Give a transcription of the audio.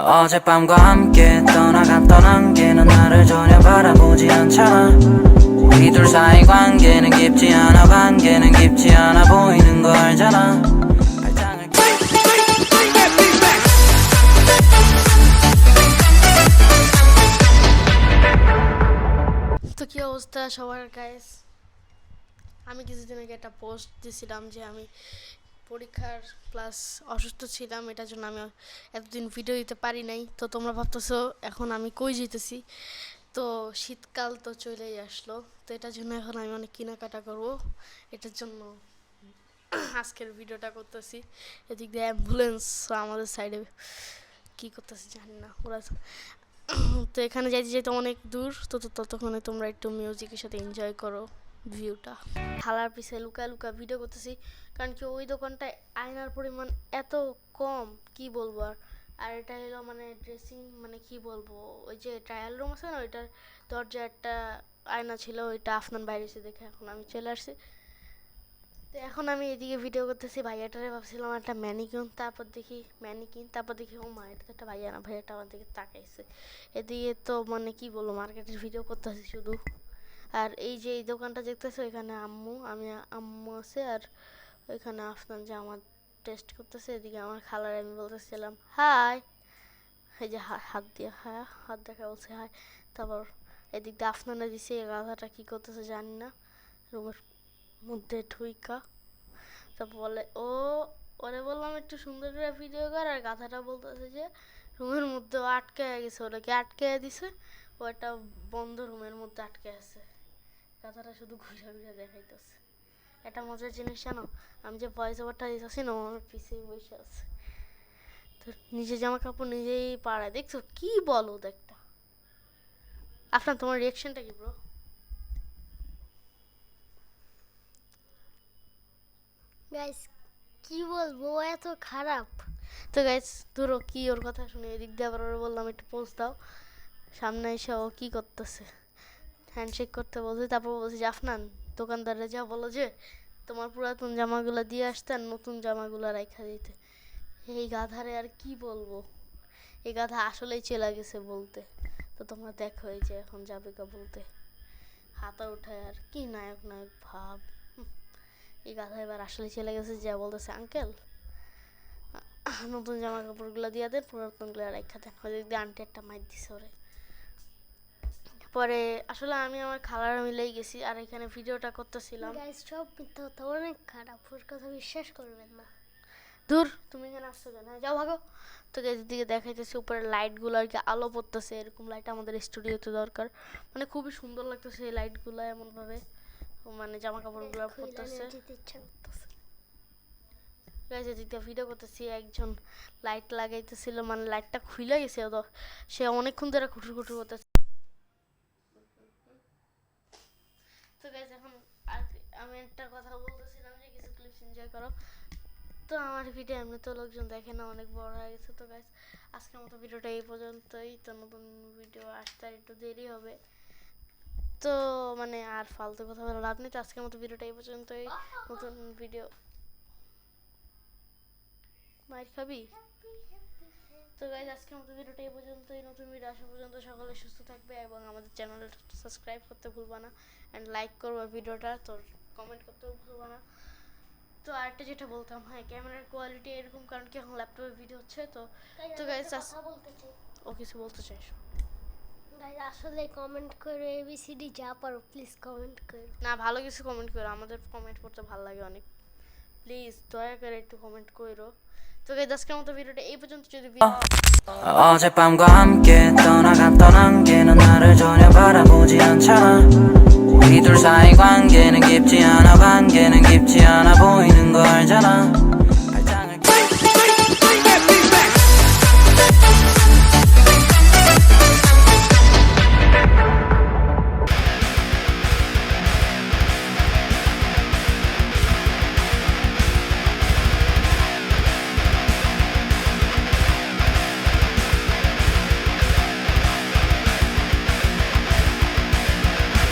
어젯밤과 함께 떠나갔던 안개는 나를 전혀 바라보지 않잖아. 우리 둘 사이 관계는 깊지 않아. 관계는 깊지 않아 보이는 거 알잖아. 발장을 তো কি অবস্থা সবার গাইস, আমি কিছুদিন আগে একটা পোস্ট দিয়েছিলাম যে আমি পরীক্ষার প্লাস অসুস্থ ছিলাম, এটার জন্য আমি এতদিন ভিডিও দিতে পারি নাই। তো তোমরা ভাবতেছো এখন আমি কই যেতেছি, তো শীতকাল তো চলেই আসলো, তো এটার জন্য এখন আমি অনেক কেনাকাটা করবো, এটার জন্য আজকের ভিডিওটা করতেছি। এদিক দিয়ে অ্যাম্বুলেন্স আমাদের সাইডে কি করতেছে জানি না ওরা। তো এখানে যাইতে যেতে অনেক দূর, তো ততক্ষণে তোমরা একটু মিউজিকের সাথে এনজয় করো ভিউটা। থালার পিছে লুকা লুকা ভিডিও করতেছি, কারণ কি ওই দোকানটায় আয়নার পরিমাণ এত কম কি বলবো। আর এটা হলো মানে ড্রেসিং, মানে কি বলবো, ওই যে ট্রায়াল রুম আছে না, ওইটার দরজা একটা আয়না ছিল, ওইটা আফনান বাইরে এসে দেখে এখন আমি চলে আসছি। তো এখন আমি এদিকে ভিডিও করতেছি, ভাইয়াটারে ভাবছিলাম একটা ম্যানিকিন, তারপর দেখি ও মা, এটা তো একটা ভাইয়া না, ভাইয়াটা আমার দিকে তাকাইছে। এদিকে তো মানে কি বলবো, মার্কেটের ভিডিও করতেছি শুধু। আর এই যে এই দোকানটা দেখতেছে, ওইখানে আম্মু আছে, আর ওইখানে আফনান যে আমার টেস্ট করতেছে। এদিকে আমার খালার আমি বলতেছিলাম হাই, এই যে হাত দেখা বলছে হাই। তারপর এদিক দিয়ে আফনানে দিছে, এই গাধাটা কি করতেছে জানি না, রুমের মধ্যে ঢুইকা। তারপর বলে ওরে বললাম একটু সুন্দর করে ভিডিও কর, আর গাধাটা বলতেছে যে রুমের মধ্যে আটকে গেছে, ওটাকে আটকে দিছে, ও একটা বন্ধ রুমের মধ্যে আটকে আছে। গাধাটা শুধু ঘুরে দেখাইতেছে। একটা মজার জিনিস জানো, আমি যে ভয়েস ওভারটা দিতেছি না, আমার পিছিয়ে বসে আছে, তো নিজের জামা কাপড় নিজেই পাড়ায়। দেখছো কি বলো দেখটা। আপনার তোমার রিয়াকশনটা কি ব্রো? গাইস কি বলবো, এত খারাপ। তো গাইস ধরো কি ওর কথা শুনে এদিক দিয়ে আবার ওরা বললাম একটু পোস্ট দাও, সামনে এসে ও কি করতেছে, হ্যান্ডশেক করতে বলছে। তারপর বলছে যে আফনান দোকানদারে যা বলো যে তোমার পুরাতন জামাগুলো দিয়ে আসতে আর নতুন জামাগুলো রাইখা দিতে। এই গাধারে আর কি বলবো, এই গাধা আসলেই চেলা গেছে বলতে। তো তোমরা দেখো এই যে এখন যাবে কা বলতে, হাতা উঠায় আর কি নায়ক ভাব। এই গাধা এবার আসলে চলে গেছে, যা বলতেছে আঙ্কেল নতুন জামা কাপড়গুলো দিয়ে দেন, পুরাতনগুলো রাইখা দেন। ওই দিয়ে আন্টি একটা মাইর দিছে ওরে। পরে আসলে আমি আমার খালার মিলেই গেছি, আর এখানে ভিডিওটা করতেছিলাম। গাইস সব মিথ্যা কথা, অনেক খারাপ, ওর কথা বিশ্বাস করবেন না। দূর, তুমি এখানে আসছো কেন, যাও ভাগো। তো গাইস দিকে দেখাইতেছি উপরে লাইটগুলো আর কি আলো পড়তেছে, এরকম লাইট আমাদের স্টুডিওতে দরকার, মানে খুবই সুন্দর লাগতেছে এই লাইটগুলো এমনভাবে, মানে জামা কাপড়গুলো পড়তেছে। গাইস এদিকে ভিডিও করতেছি, একজন লাইট লাগাইতেছিল, মানে লাইটটা খুলে গেছে, তো সে অনেকক্ষণ ধরে খুঁটুর করতেছে। তো গাইস এখন আর আমি একটা কথা বলতেছিলাম যে কিছু ক্লিপস এনজয় করো। তো আমার ভিডিও এমনি তো লোকজন দেখে না, অনেক বড় হয়ে গেছে। তো গাইস আজকের মতো ভিডিওটা এই পর্যন্তই। তো নতুন ভিডিও আসতে আর একটু দেরি হবে, তো মানে আর ফালতু কথা বলার লাভ নেই। তো আজকের মতো ভিডিওটা এই পর্যন্তই। নতুন ভিডিও মাইর খাবি। তো গাইস আজকের মতো ভিডিওটা এই পর্যন্তই। নতুন ভিডিও আসা পর্যন্ত সকলে সুস্থ থাকবে, এবং আমাদের চ্যানেলটা সাবস্ক্রাইব করতে ভুলবা না, অ্যান্ড লাইক করবা ভিডিওটা, তো কমেন্ট করতেও ভুলবা না। তো আরেকটা যেটা বলতাম, হ্যাঁ ক্যামেরার কোয়ালিটি এরকম, কারণ কি এখন ল্যাপটপে ভিডিও হচ্ছে। তো গাইস ও কিছু বলতে চাইছো? গাইস আসলে কমেন্ট করে এবিসিডি যা পারো প্লিজ কমেন্ট করো না, ভালো কিছু কমেন্ট করো, আমাদের কমেন্ট করতে ভালো লাগে অনেক, প্লিজ দয়া করে একটু কমেন্ট করো। তো গাইস আজকের মতো ভিডিওটা এই পর্যন্ত। যদি 어젯밤과 함께 떠나갔던 안개는 나를 전혀 바라보지 않잖아. 우리 둘 사이 관계는 깊지 않아. 관계는 깊지 않아